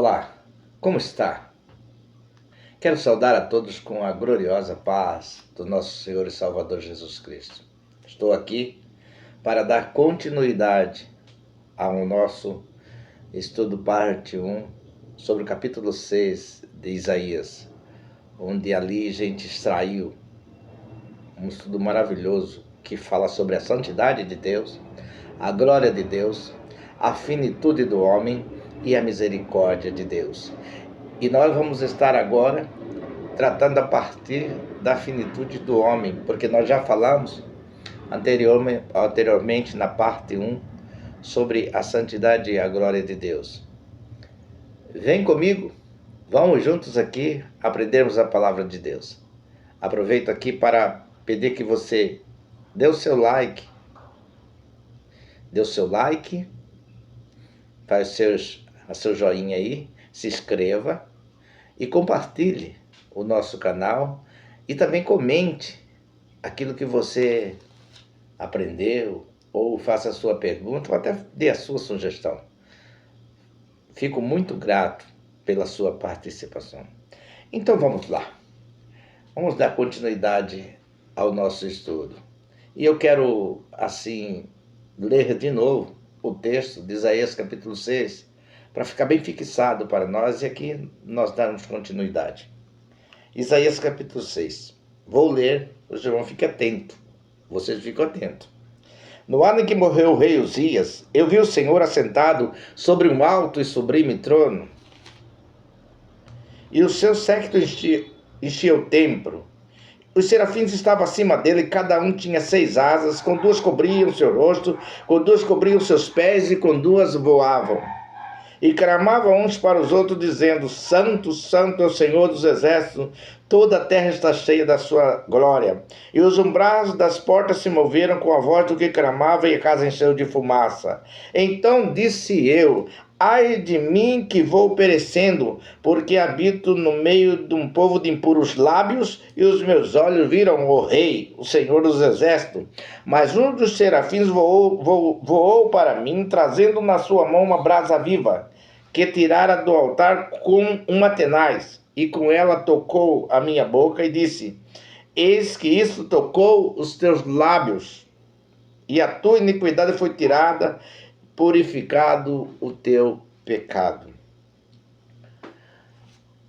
Olá, como está? Quero saudar a todos com a gloriosa paz do nosso Senhor e Salvador Jesus Cristo. Estou aqui para dar continuidade ao nosso estudo parte 1 sobre o capítulo 6 de Isaías, onde ali a gente extraiu um estudo maravilhoso que fala sobre a santidade de Deus, a glória de Deus, a finitude do homem e a misericórdia de Deus. E nós vamos estar agora tratando a partir da finitude do homem, porque nós já falamos anteriormente na parte 1 sobre a santidade e a glória de Deus. Vem comigo, vamos juntos aqui aprendermos a palavra de Deus. Aproveito aqui para pedir que você dê o seu like, faz seu joinha aí, se inscreva e compartilhe o nosso canal e também comente aquilo que você aprendeu ou faça a sua pergunta ou até dê a sua sugestão. Fico muito grato pela sua participação. Então vamos lá. Vamos dar continuidade ao nosso estudo. E eu quero, assim, ler de novo o texto de Isaías capítulo 6, para ficar bem fixado para nós e aqui nós darmos continuidade. Isaías capítulo 6. Vou ler, os irmãos fiquem atentos. Vocês ficam atentos. No ano em que morreu o rei Uzias, eu vi o Senhor assentado sobre um alto e sublime trono, e o seu séquito enchia o templo. Os serafins estavam acima dele, cada um tinha 6 asas, com 2 cobriam seu rosto, com 2 cobriam seus pés e com 2 voavam. E clamavam uns para os outros, dizendo: Santo, Santo é o Senhor dos exércitos, toda a terra está cheia da sua glória. E os umbrais das portas se moveram com a voz do que clamava, e a casa encheu de fumaça. Então disse eu: ai de mim que vou perecendo, porque habito no meio de um povo de impuros lábios, e os meus olhos viram o Rei, o Senhor dos exércitos. Mas um dos serafins voou para mim, trazendo na sua mão uma brasa viva, que tirara do altar com uma tenaz, e com ela tocou a minha boca e disse: eis que isso tocou os teus lábios, e a tua iniquidade foi tirada, purificado o teu pecado.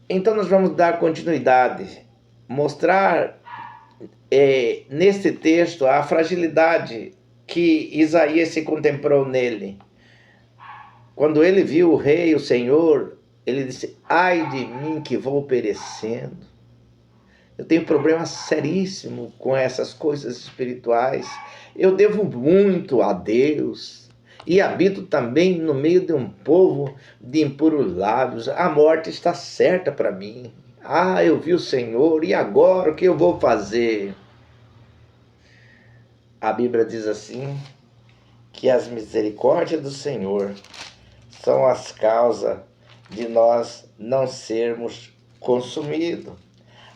Então nós vamos dar continuidade, mostrar nesse texto a fragilidade que Isaías se contemplou nele. Quando ele viu o rei, o Senhor, ele disse: ai de mim que vou perecendo. Eu tenho problema seríssimo com essas coisas espirituais. Eu devo muito a Deus. E habito também no meio de um povo de impuros lábios. A morte está certa para mim. Ah, eu vi o Senhor, e agora o que eu vou fazer? A Bíblia diz assim, que as misericórdias do Senhor são as causas de nós não sermos consumidos.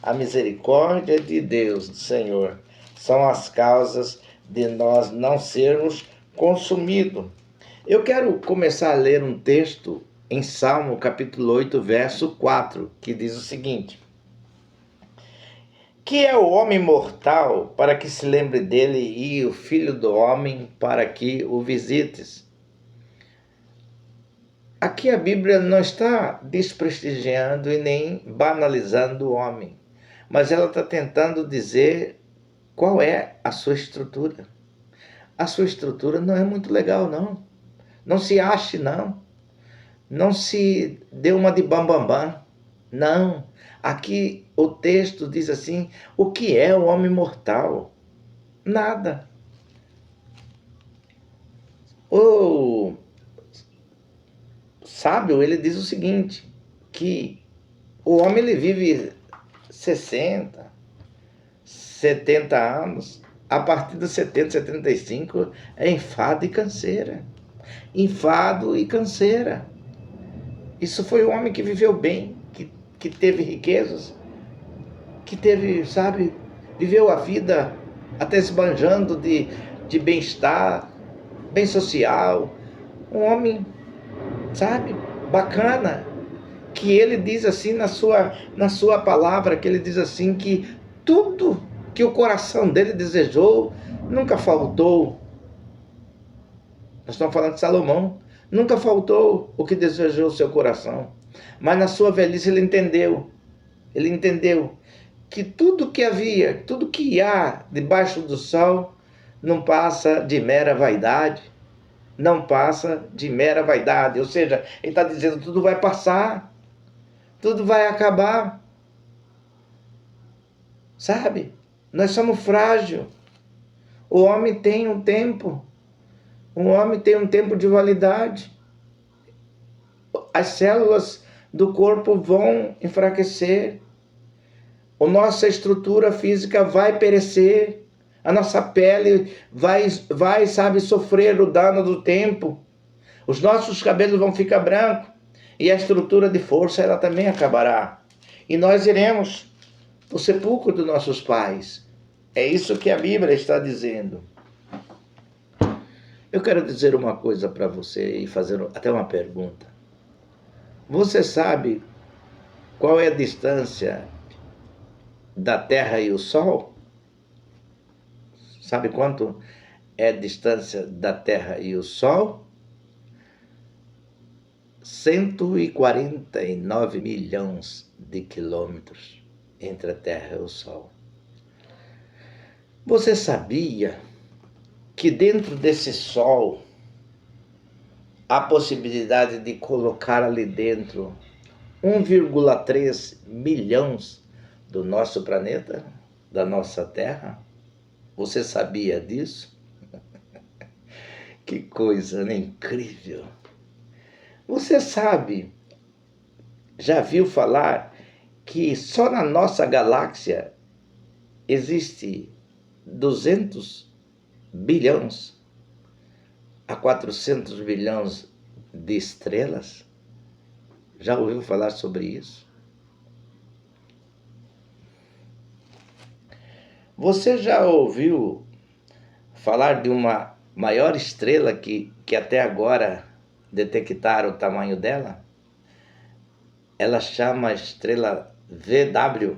A misericórdia de Deus, do Senhor, são as causas de nós não sermos consumidos. Eu quero começar a ler um texto em Salmo capítulo 8, verso 4, que diz o seguinte: que é o homem mortal para que se lembre dele, e o filho do homem para que o visites? Aqui a Bíblia não está desprestigiando e nem banalizando o homem, mas ela está tentando dizer qual é a sua estrutura. A sua estrutura não é muito legal, não. Não se ache, não. Não se dê uma de bambambam. Não. Aqui o texto diz assim: o que é o homem mortal? Nada. O sábio, ele diz o seguinte, que o homem ele vive 60, 70 anos. A partir dos 70, 75 é enfado e canseira. Enfado e canseira. Isso foi o homem que viveu bem, que teve riquezas, que teve, sabe, viveu a vida até esbanjando de bem-estar, bem social. Um homem, sabe, bacana. que ele diz assim na sua palavra, que ele diz assim que tudo que o coração dele desejou nunca faltou. Nós estamos falando de Salomão. Nunca faltou o que desejou o seu coração. Mas na sua velhice ele entendeu que tudo que havia, tudo que há debaixo do sol não passa de mera vaidade. Não passa de mera vaidade. Ou seja, ele está dizendo tudo vai passar, tudo vai acabar. Sabe? Nós somos frágeis. O homem tem um tempo. O homem tem um tempo de validade. As células do corpo vão enfraquecer. A nossa estrutura física vai perecer. A nossa pele vai, sabe, sofrer o dano do tempo. Os nossos cabelos vão ficar brancos. E a estrutura de força, ela também acabará. E nós iremos o sepulcro dos nossos pais. É isso que a Bíblia está dizendo. Eu quero dizer uma coisa para você e fazer até uma pergunta. Você sabe qual é a distância da Terra e o Sol? Sabe quanto é a distância da Terra e o Sol? 149 milhões de quilômetros entre a Terra e o Sol. Você sabia que dentro desse Sol há possibilidade de colocar ali dentro 1,3 milhões do nosso planeta, da nossa Terra? Você sabia disso? Que coisa, né? Incrível! Você sabe, já viu falar que só na nossa galáxia existe 200 bilhões a 400 bilhões de estrelas? Já ouviu falar sobre isso? Você já ouviu falar de uma maior estrela que até agora detectaram o tamanho dela? Ela chama a estrela VW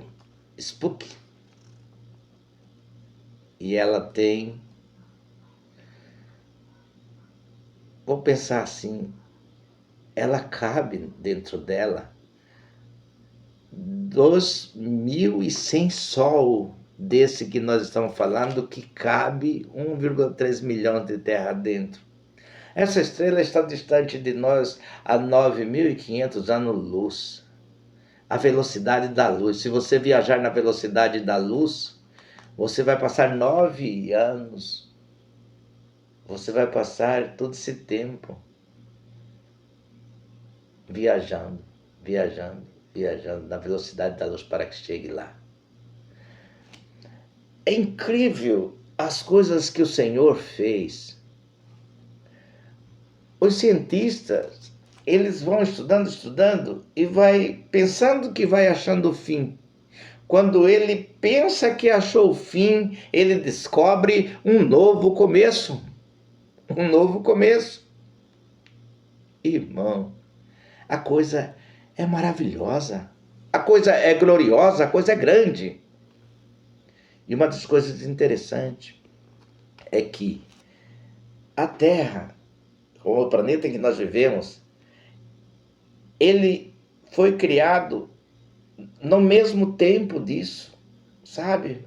Spook. E ela tem, vou pensar assim, ela cabe dentro dela 2.100 Sol desse que nós estamos falando, que cabe 1,3 milhão de terra dentro. Essa estrela está distante de nós a 9.500 anos-luz. A velocidade da luz. Se você viajar na velocidade da luz, você vai passar 9 anos. Você vai passar todo esse tempo viajando na velocidade da luz para que chegue lá. É incrível as coisas que o Senhor fez. Os cientistas, eles vão estudando e vai pensando que vai achando o fim. Quando ele pensa que achou o fim, ele descobre um novo começo. Um novo começo. Irmão, a coisa é maravilhosa. A coisa é gloriosa, a coisa é grande. E uma das coisas interessantes é que a Terra, o planeta em que nós vivemos, ele foi criado no mesmo tempo disso, sabe?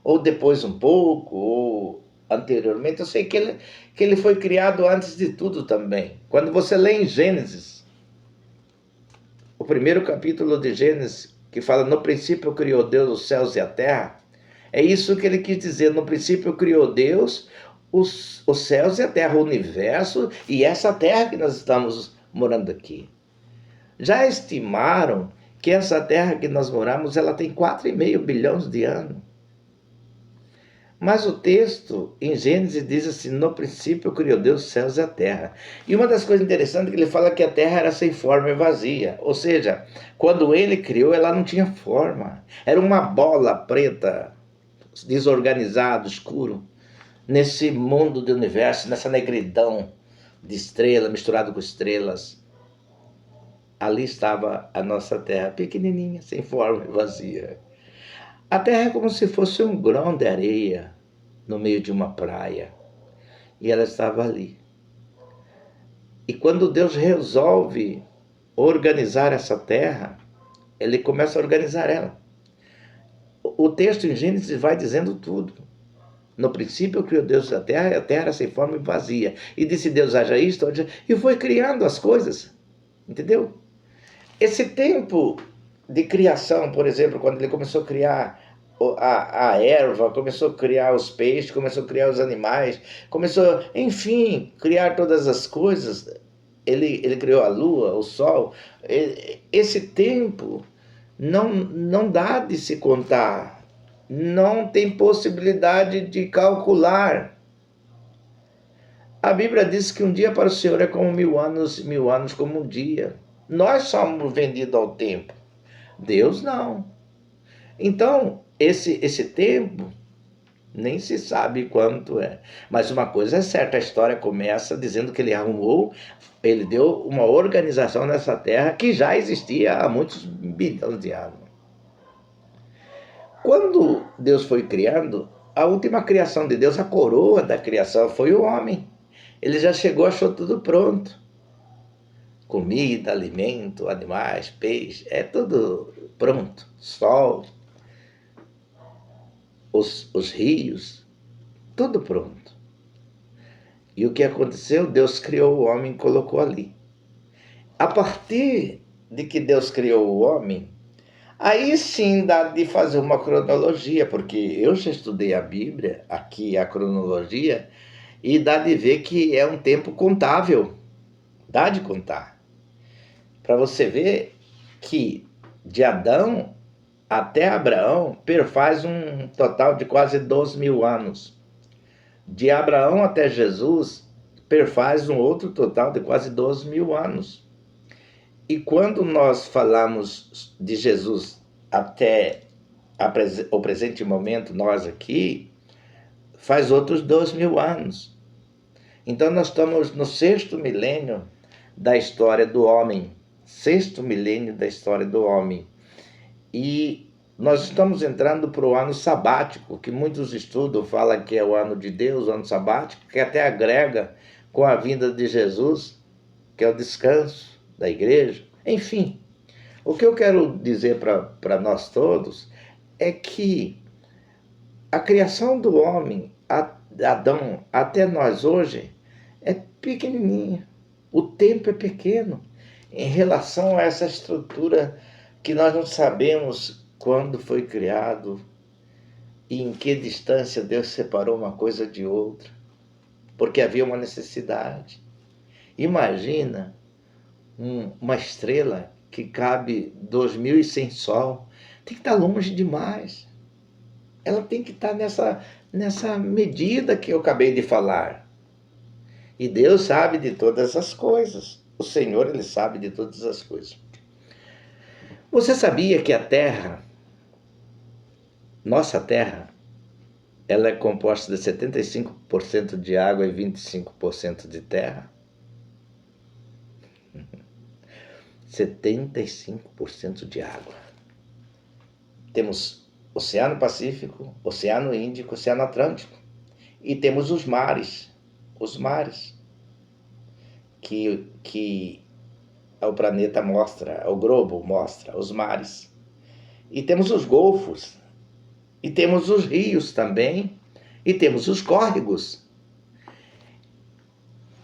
Ou depois um pouco, ou anteriormente. Eu sei que ele foi criado antes de tudo também. Quando você lê em Gênesis, o primeiro capítulo de Gênesis, que fala: no princípio criou Deus os céus e a terra, é isso que ele quis dizer. No princípio criou Deus os céus e a terra, o universo e essa terra que nós estamos morando aqui. Já estimaram que essa terra que nós moramos, ela tem 4,5 bilhões de anos. Mas o texto em Gênesis diz assim: no princípio criou Deus os céus e a terra. E uma das coisas interessantes é que ele fala que a terra era sem forma e vazia. Ou seja, quando ele criou, ela não tinha forma. Era uma bola preta, desorganizado, escuro, nesse mundo do universo, nessa negridão de estrela, misturado com estrelas. ali estava a nossa terra, pequenininha, sem forma e vazia. A terra é como se fosse um grão de areia no meio de uma praia. E ela estava ali. E quando Deus resolve organizar essa terra, ele começa a organizar ela. O texto em Gênesis vai dizendo tudo. No princípio criou Deus a terra era sem forma e vazia. E disse Deus, haja isto, e foi criando as coisas. Entendeu? Esse tempo de criação, por exemplo, quando ele começou a criar a erva, começou a criar os peixes, começou a criar os animais, começou, enfim, criar todas as coisas. Ele criou a lua, o sol. Esse tempo não dá de se contar. Não tem possibilidade de calcular. A Bíblia diz que um dia para o Senhor é como 1000 anos como um dia. Nós somos vendidos ao tempo. Deus não. Então, esse tempo nem se sabe quanto é. Mas uma coisa é certa, a história começa dizendo que ele deu uma organização nessa terra que já existia há muitos bilhões de anos. Quando Deus foi criando, a última criação de Deus, a coroa da criação, foi o homem. Ele já chegou, achou tudo pronto. Comida, alimento, animais, peixe, é tudo pronto. Sol, os rios, tudo pronto. E o que aconteceu? Deus criou o homem e colocou ali. A partir de que Deus criou o homem, aí sim dá de fazer uma cronologia, porque eu já estudei a Bíblia, aqui a cronologia, e dá de ver que é um tempo contável. Dá de contar. Para você ver que de Adão até Abraão perfaz um total de quase 12.000 anos. De Abraão até Jesus perfaz um outro total de quase 12.000 anos. E quando nós falamos de Jesus até o presente momento, nós aqui, faz outros 2.000 anos. Então nós estamos no 6º milênio da história do homem. 6º milênio da história do homem. E nós estamos entrando para o ano sabático, que muitos estudam, falam que é o ano de Deus, o ano sabático, que até agrega com a vinda de Jesus, que é o descanso da igreja. Enfim, o que eu quero dizer para nós todos é que a criação do homem, Adão, até nós hoje, é pequenininha. O tempo é pequeno em relação a essa estrutura que nós não sabemos quando foi criado e em que distância Deus separou uma coisa de outra, porque havia uma necessidade. Imagina uma estrela que cabe 2.100 sol, tem que estar longe demais. Ela tem que estar nessa medida que eu acabei de falar. E Deus sabe de todas as coisas. O Senhor, Ele sabe de todas as coisas. Você sabia que a Terra, nossa Terra, ela é composta de 75% de água e 25% de terra? 75% de água. Temos Oceano Pacífico, Oceano Índico, Oceano Atlântico. E temos os mares que o planeta mostra, o globo mostra, os mares. E temos os golfos, e temos os rios também, e temos os córregos.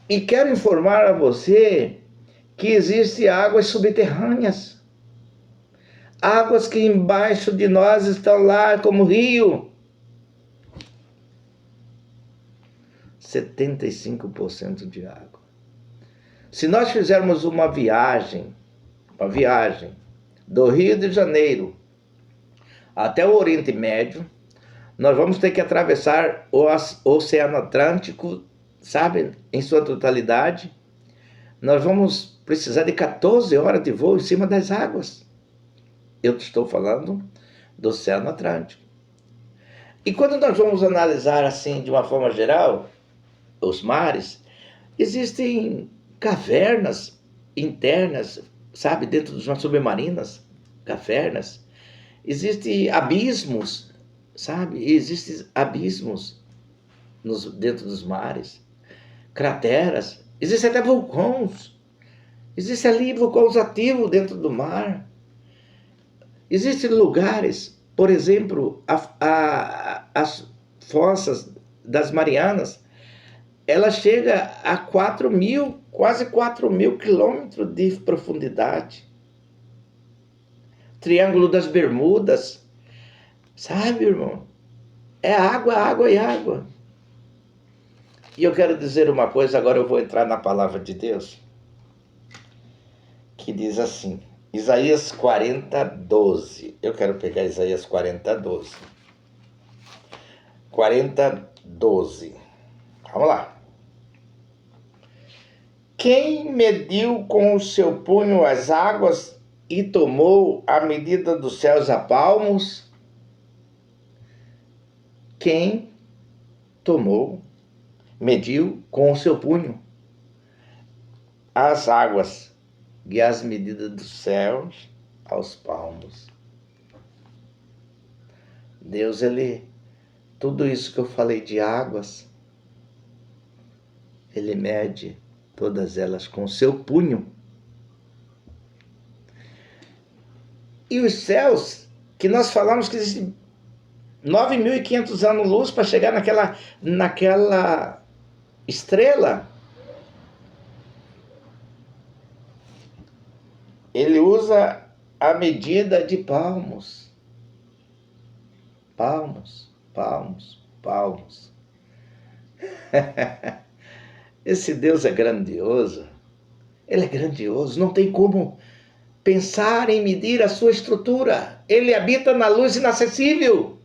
E quero informar a você que existem águas subterrâneas, águas que embaixo de nós estão lá como rio. 75% de água. Se nós fizermos uma viagem do Rio de Janeiro até o Oriente Médio, nós vamos ter que atravessar o Oceano Atlântico, sabe, em sua totalidade. Nós vamos precisar de 14 horas de voo em cima das águas. Eu estou falando do Oceano Atlântico. E quando nós vamos analisar assim, de uma forma geral, os mares, existem cavernas internas sabe, dentro dos mares, submarinas, cavernas. Existem abismos, sabe? Existem abismos dentro dos mares, crateras. Existem até vulcões. Existem ali vulcões ativos dentro do mar. Existem lugares, por exemplo, as fossas das Marianas, ela chega a 4.000, quase 4.000 quilômetros de profundidade. Triângulo das Bermudas, sabe, irmão? É água, água e água. E eu quero dizer uma coisa, agora eu vou entrar na palavra de Deus, que diz assim, Isaías 40:12. Eu quero pegar Isaías 40:12. 40:12. Vamos lá. Quem mediu com o seu punho as águas e tomou a medida dos céus a palmos? Quem mediu com o seu punho as águas e as medidas dos céus aos palmos. Deus, tudo isso que eu falei de águas, Ele mede todas elas com o seu punho. E os céus, que nós falamos que existem 9.500 anos-luz para chegar naquela estrela, Ele usa a medida de palmos. Palmos, palmos, palmos. Esse Deus é grandioso. Ele é grandioso. Não tem como pensar em medir a sua estrutura. Ele habita na luz inacessível.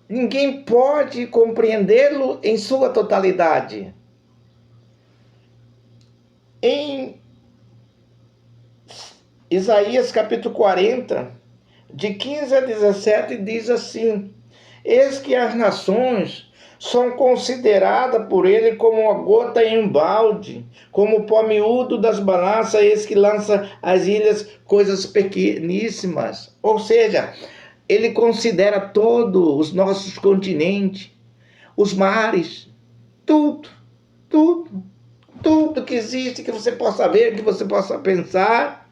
Ninguém pode compreendê-lo em sua totalidade. Em Isaías capítulo 40, de 15 a 17, diz assim: eis que as nações são consideradas por ele como uma gota em um balde, como o pó miúdo das balanças, eis que lança às ilhas coisas pequeníssimas. Ou seja, ele considera todos os nossos continentes, os mares, tudo que existe, que você possa ver, que você possa pensar,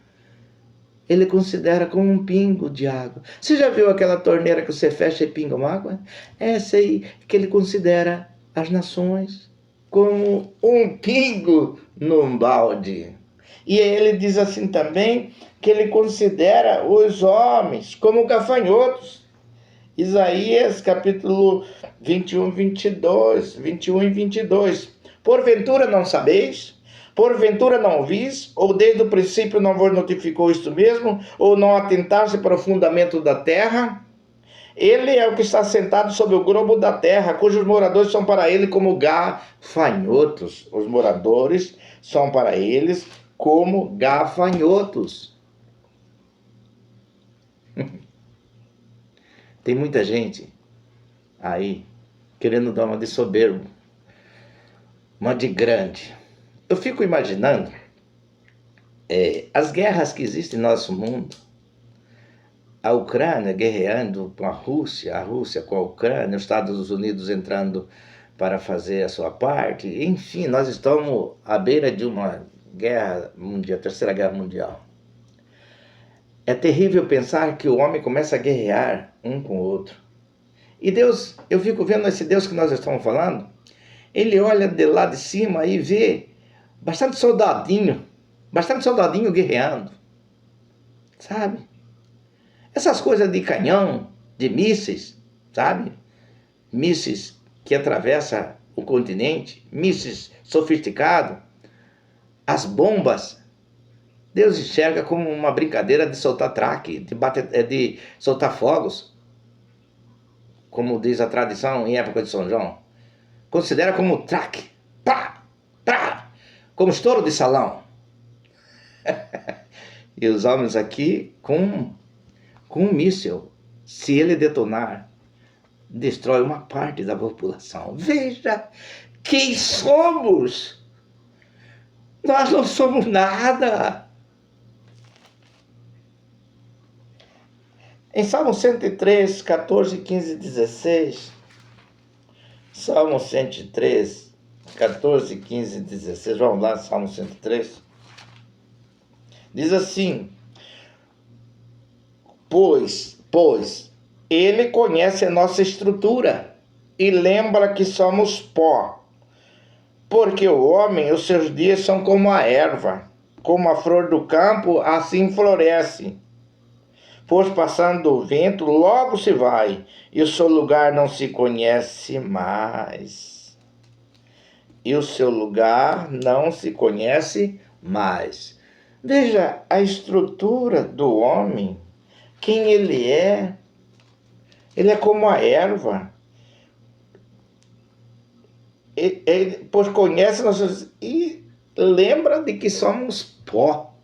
ele considera como um pingo de água. Você já viu aquela torneira que você fecha e pinga uma água? Essa aí que ele considera as nações como um pingo num balde. E ele diz assim também, que ele considera os homens como gafanhotos. Isaías capítulo 21 e 22. Porventura não sabeis? Porventura não ouvis? Ou desde o princípio não vos notificou isto mesmo? Ou não atentaste para o fundamento da terra? Ele é o que está sentado sobre o globo da terra, cujos moradores são para ele como gafanhotos. Os moradores são para eles como gafanhotos. Tem muita gente aí querendo dar uma de soberbo, uma de grande. Eu fico imaginando as guerras que existem no nosso mundo. A Ucrânia guerreando com a Rússia com a Ucrânia, os Estados Unidos entrando para fazer a sua parte. Enfim, nós estamos à beira de uma guerra mundial, terceira guerra mundial. É terrível pensar que o homem começa a guerrear um com o outro. E Deus, eu fico vendo esse Deus que nós estamos falando, ele olha de lá de cima e vê bastante soldadinho guerreando, sabe? Essas coisas de canhão, de mísseis, sabe? Mísseis que atravessam o continente, mísseis sofisticados, as bombas, Deus enxerga como uma brincadeira de soltar traque, de soltar fogos, como diz a tradição em época de São João. Considera como traque, pá, pá, como estouro de salão. E os homens aqui com um míssil, se ele detonar, destrói uma parte da população. Veja quem somos. Nós não somos nada. Em Salmo 103, 14, 15 e 16, Salmo 103, 14, 15 e 16, vamos lá, Salmo 103, diz assim: Pois, ele conhece a nossa estrutura e lembra que somos pó. Porque o homem, os seus dias são como a erva, como a flor do campo, assim floresce. Pois passando o vento, logo se vai, e o seu lugar não se conhece mais. E o seu lugar não se conhece mais. Veja a estrutura do homem, quem ele é. Ele é como a erva. Pois conhece nossas e lembra de que somos pó.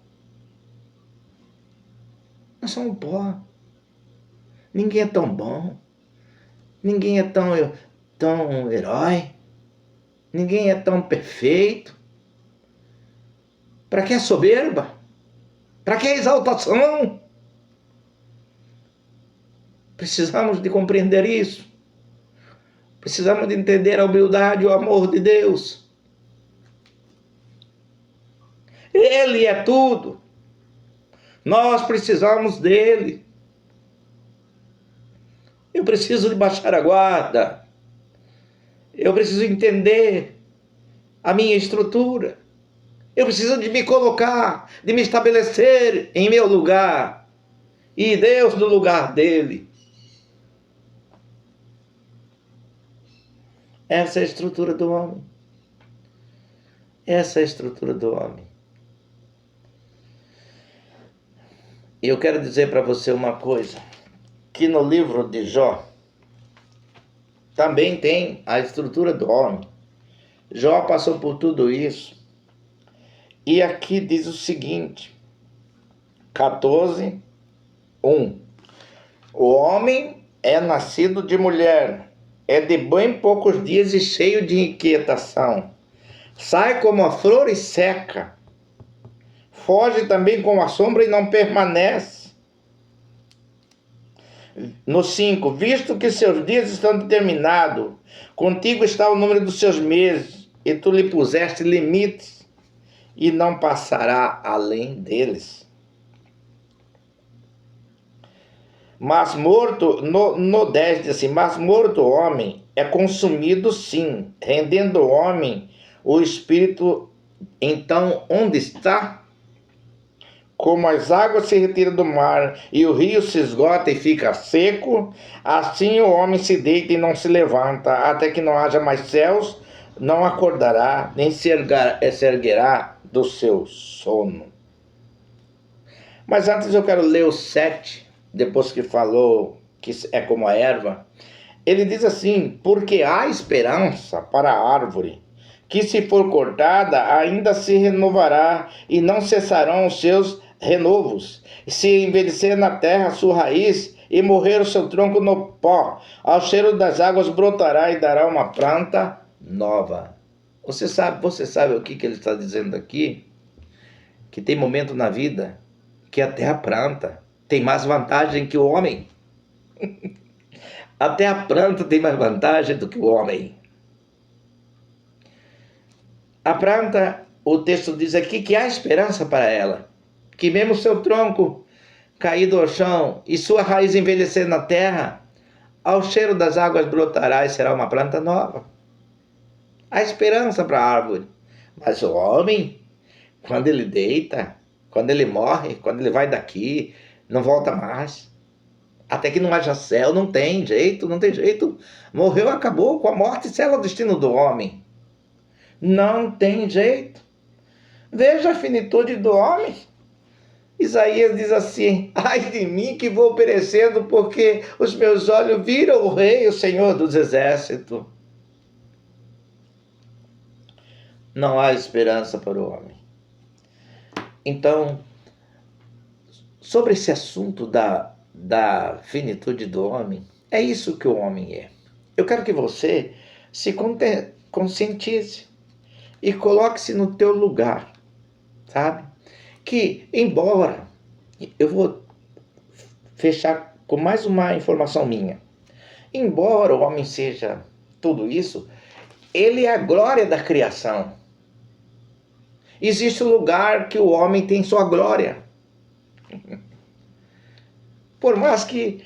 Nós somos pó. Ninguém é tão bom. Ninguém é tão herói. Ninguém é tão perfeito. Para que a soberba? Para que a exaltação? Precisamos de compreender isso. Precisamos de entender a humildade e o amor de Deus. Ele é tudo. Nós precisamos dele. Eu preciso de baixar a guarda. Eu preciso entender a minha estrutura. Eu preciso de me colocar, de me estabelecer em meu lugar. E Deus no lugar dele. Essa é a estrutura do homem. Essa é a estrutura do homem. E eu quero dizer para você uma coisa, que no livro de Jó também tem a estrutura do homem. Jó passou por tudo isso. E aqui diz o seguinte, 14, 1. O homem é nascido de mulher, é de bem poucos dias e cheio de inquietação. Sai como a flor e seca. Foge também como a sombra e não permanece. No 5, visto que seus dias estão determinados, contigo está o número dos seus meses, e tu lhe puseste limites, e não passará além deles. Mas morto, no 10 diz assim, mas morto o homem é consumido sim, rendendo o homem o espírito, então onde está? Como as águas se retiram do mar e o rio se esgota e fica seco, assim o homem se deita e não se levanta, até que não haja mais céus, não acordará, nem se erguerá do seu sono. Mas antes eu quero ler o 7, depois que falou que é como a erva. Ele diz assim, porque há esperança para a árvore, que se for cortada ainda se renovará e não cessarão os seus renovos. Se envelhecer na terra a sua raiz e morrer o seu tronco no pó, ao cheiro das águas brotará e dará uma planta nova. Você sabe o que ele está dizendo aqui? Que tem momento na vida que até a planta tem mais vantagem que o homem. Até a planta tem mais vantagem do que o homem. A planta, o texto diz aqui que há esperança para ela, que mesmo seu tronco caído ao chão e sua raiz envelhecer na terra, ao cheiro das águas brotará e será uma planta nova. Há esperança para a árvore. Mas o homem, quando ele deita, quando ele morre, quando ele vai daqui, não volta mais. Até que não haja céu, não tem jeito, não tem jeito. Morreu, acabou, com a morte sela o destino do homem. Não tem jeito. Veja a finitude do homem. Isaías diz assim, ai de mim que vou perecendo, porque os meus olhos viram o Rei, o Senhor dos Exércitos. Não há esperança para o homem. Então, sobre esse assunto da finitude do homem, é isso que o homem é. Eu quero que você se conscientize e coloque-se no teu lugar. sabe? Que, embora, eu vou fechar com mais uma informação minha. Embora o homem seja tudo isso, ele é a glória da criação. Existe um lugar que o homem tem sua glória. Por mais que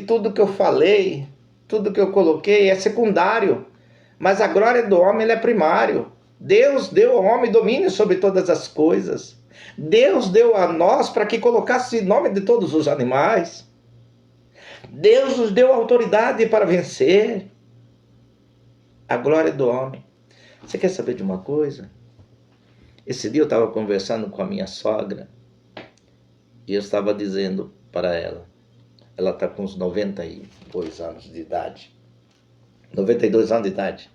tudo que eu falei, tudo que eu coloquei é secundário, mas a glória do homem é primário. Deus deu ao homem domínio sobre todas as coisas. Deus deu a nós para que colocasse nome de todos os animais. Deus nos deu autoridade para vencer. A glória do homem. Você quer saber de uma coisa? Esse dia eu estava conversando com a minha sogra e eu estava dizendo para ela, ela está com uns 92 anos de idade. 92 anos de idade.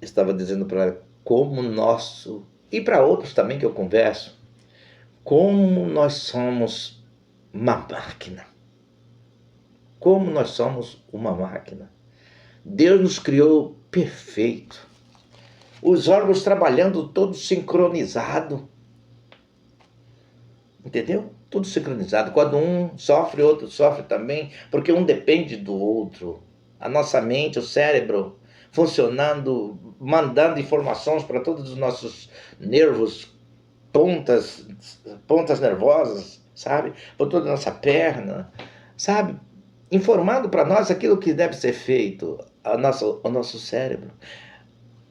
Eu estava dizendo para ela como nosso, e para outros também que eu converso, como nós somos uma máquina. Como nós somos uma máquina. Deus nos criou perfeito. Os órgãos trabalhando todos sincronizados. Entendeu? Tudo sincronizado. Quando um sofre, o outro sofre também, porque um depende do outro. A nossa mente, o cérebro, funcionando, mandando informações para todos os nossos nervos, pontas nervosas, sabe? Por toda a nossa perna, sabe? Informando para nós aquilo que deve ser feito ao nosso cérebro.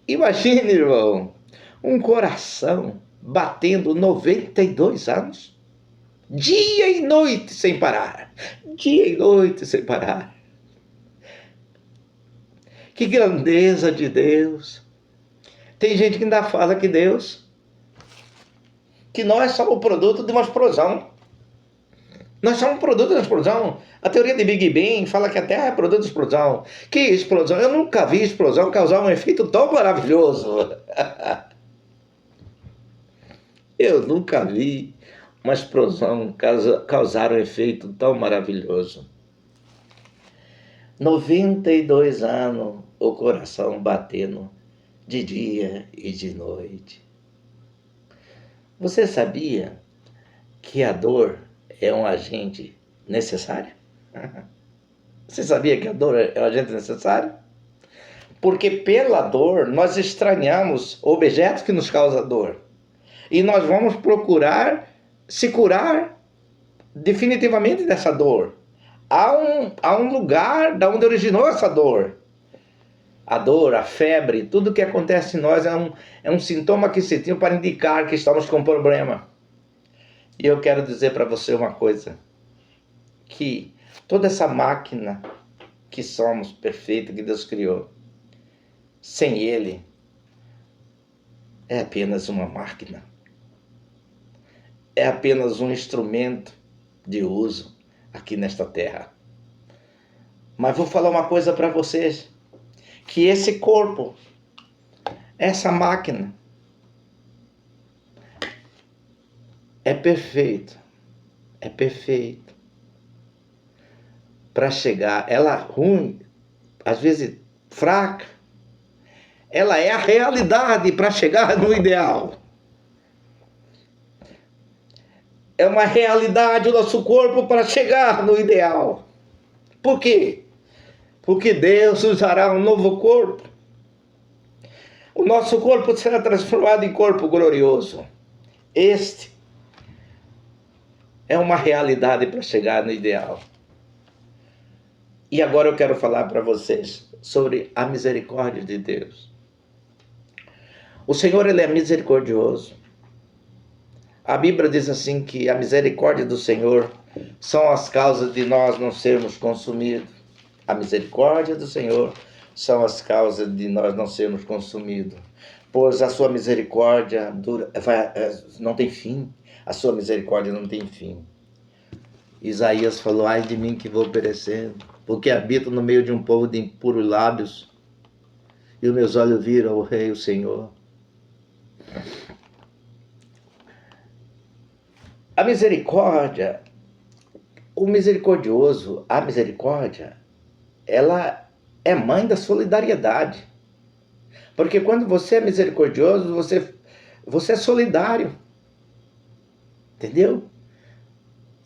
Imagine, irmão, um coração batendo 92 anos, dia e noite sem parar, dia e noite sem parar. Que grandeza de Deus. Tem gente que ainda fala que nós somos produto de uma explosão. Nós somos produto de uma explosão. A teoria de Big Bang fala que a Terra é produto de explosão. Que explosão? Eu nunca vi explosão causar um efeito tão maravilhoso. Eu nunca vi uma explosão causar um efeito tão maravilhoso. 92 anos, o coração batendo de dia e de noite. Você sabia que a dor é um agente necessário? Você sabia que a dor é um agente necessário? Porque pela dor nós estranhamos objetos que nos causam dor. E nós vamos procurar se curar definitivamente dessa dor. Há um lugar de onde originou essa dor. A dor, a febre, tudo que acontece em nós é um sintoma que sentimos para indicar que estamos com problema. E eu quero dizer para você uma coisa. Que toda essa máquina que somos, perfeita, que Deus criou, sem Ele, é apenas uma máquina. É apenas um instrumento de uso aqui nesta terra. Mas vou falar uma coisa para vocês, que esse corpo, essa máquina, é perfeito, para chegar, ela ruim, às vezes fraca, ela é a realidade para chegar no ideal. É uma realidade o nosso corpo para chegar no ideal. Por quê? Porque Deus nos dará um novo corpo. O nosso corpo será transformado em corpo glorioso. Este é uma realidade para chegar no ideal. E agora eu quero falar para vocês sobre a misericórdia de Deus. O Senhor, Ele é misericordioso. A Bíblia diz assim que a misericórdia do Senhor são as causas de nós não sermos consumidos. A misericórdia do Senhor são as causas de nós não sermos consumidos. Pois a sua misericórdia não tem fim. A sua misericórdia não tem fim. Isaías falou, ai de mim que vou perecendo, porque habito no meio de um povo de impuros lábios, e os meus olhos viram o Rei, o Senhor. A misericórdia, o misericordioso, a misericórdia, ela é mãe da solidariedade. Porque quando você é misericordioso, Você é solidário. Entendeu?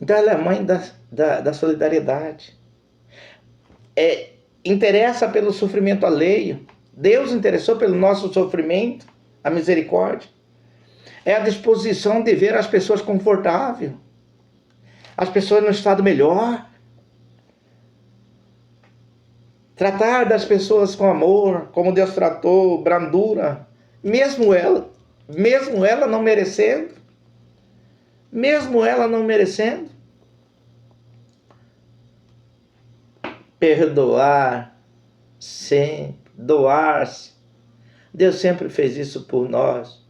Então ela é a mãe da solidariedade. Interessa pelo sofrimento alheio. Deus interessou pelo nosso sofrimento, a misericórdia. É a disposição de ver as pessoas confortáveis, as pessoas no estado melhor. Tratar das pessoas com amor, como Deus tratou, brandura, mesmo ela não merecendo, perdoar, sempre, doar-se. Deus sempre fez isso por nós,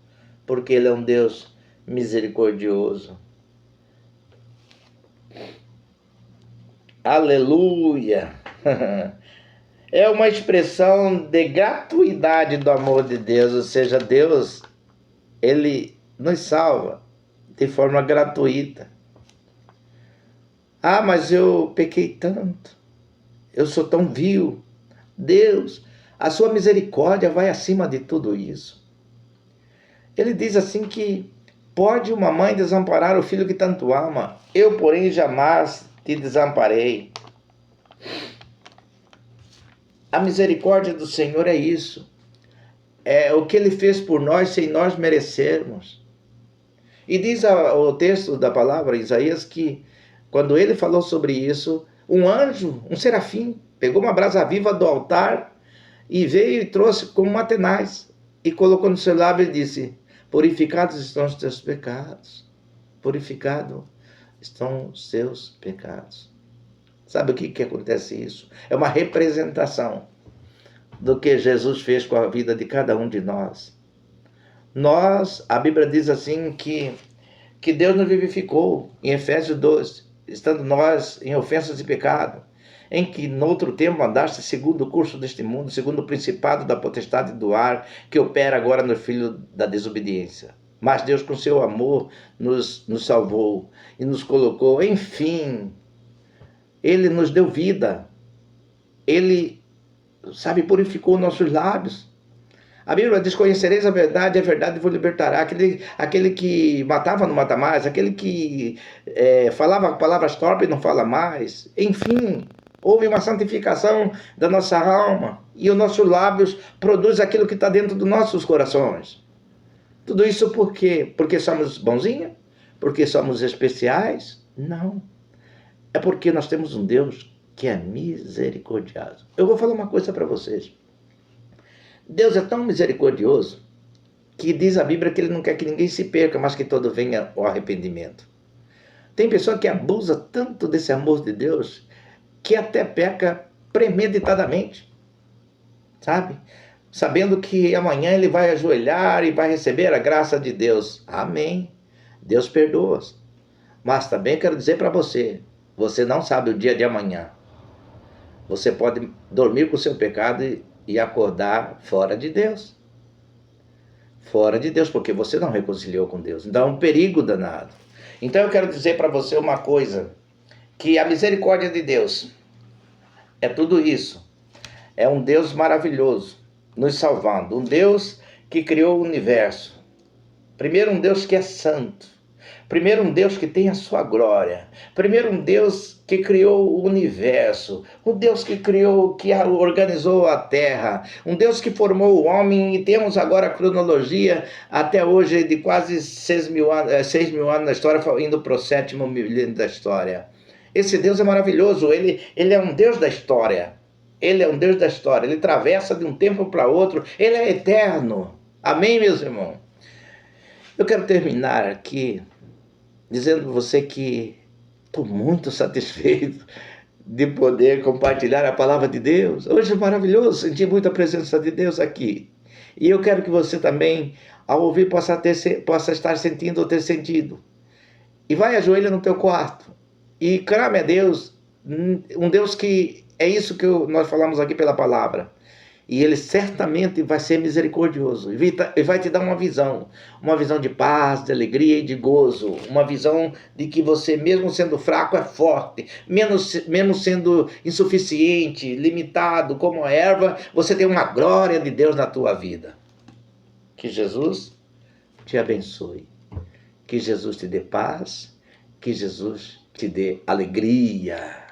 porque Ele é um Deus misericordioso. Aleluia! É uma expressão de gratuidade do amor de Deus, ou seja, Deus, Ele nos salva de forma gratuita. Ah, mas eu pequei tanto, eu sou tão vil. Deus, a sua misericórdia vai acima de tudo isso. Ele diz assim que pode uma mãe desamparar o filho que tanto ama, eu, porém, jamais te desamparei. A misericórdia do Senhor é isso. É o que Ele fez por nós sem nós merecermos. E diz o texto da palavra, Isaías, que quando Ele falou sobre isso, um anjo, um serafim, pegou uma brasa viva do altar e veio e trouxe como uma tenaz e colocou no seu lábio e disse: purificados estão os teus pecados. Purificado estão os teus pecados. Sabe o que acontece isso? É uma representação do que Jesus fez com a vida de cada um de nós. A Bíblia diz assim que Deus nos vivificou, em Efésios 2, estando nós em ofensas e pecado, em que noutro tempo andaste segundo o curso deste mundo, segundo o principado da potestade do ar, que opera agora no filho da desobediência. Mas Deus, com seu amor, nos salvou e nos colocou, enfim, Ele nos deu vida. Ele, purificou nossos lábios. A Bíblia diz: conhecereis a verdade vos libertará. Aquele que matava não mata mais, aquele que falava palavras torpes não fala mais. Enfim, houve uma santificação da nossa alma e os nossos lábios produzem aquilo que está dentro dos nossos corações. Tudo isso por quê? Porque somos bonzinhos? Porque somos especiais? Não. É porque nós temos um Deus que é misericordioso. Eu vou falar uma coisa para vocês. Deus é tão misericordioso que diz a Bíblia que Ele não quer que ninguém se perca, mas que todo venha ao arrependimento. Tem pessoa que abusa tanto desse amor de Deus que até peca premeditadamente, sabendo que amanhã ele vai ajoelhar e vai receber a graça de Deus. Amém. Deus perdoa. Mas também quero dizer para você, você não sabe o dia de amanhã. Você pode dormir com o seu pecado e acordar fora de Deus. Fora de Deus, porque você não reconciliou com Deus. Então é um perigo danado. Então eu quero dizer para você uma coisa, que a misericórdia de Deus é tudo isso. É um Deus maravilhoso, nos salvando. Um Deus que criou o universo. Primeiro, um Deus que é santo. Primeiro, um Deus que tem a sua glória. Primeiro, um Deus que criou o universo. Um Deus que organizou a terra. Um Deus que formou o homem. E temos agora a cronologia até hoje de quase 6 mil anos na história, indo para o 7º milênio da história. Esse Deus é maravilhoso. Ele é um Deus da história. Ele é um Deus da história. Ele atravessa de um tempo para outro. Ele é eterno. Amém, meus irmãos? Eu quero terminar aqui dizendo a você que estou muito satisfeito de poder compartilhar a palavra de Deus. Hoje é maravilhoso, senti muita presença de Deus aqui. E eu quero que você também, ao ouvir, possa estar sentindo ou ter sentido. E vai ajoelha no teu quarto e clame a Deus, um Deus que é isso que nós falamos aqui pela palavra. E Ele certamente vai ser misericordioso. E vai te dar uma visão de paz, de alegria e de gozo. Uma visão de que você, mesmo sendo fraco, é forte. Mesmo sendo insuficiente, limitado como a erva, você tem uma glória de Deus na tua vida. Que Jesus te abençoe. Que Jesus te dê paz, que Jesus te dê alegria.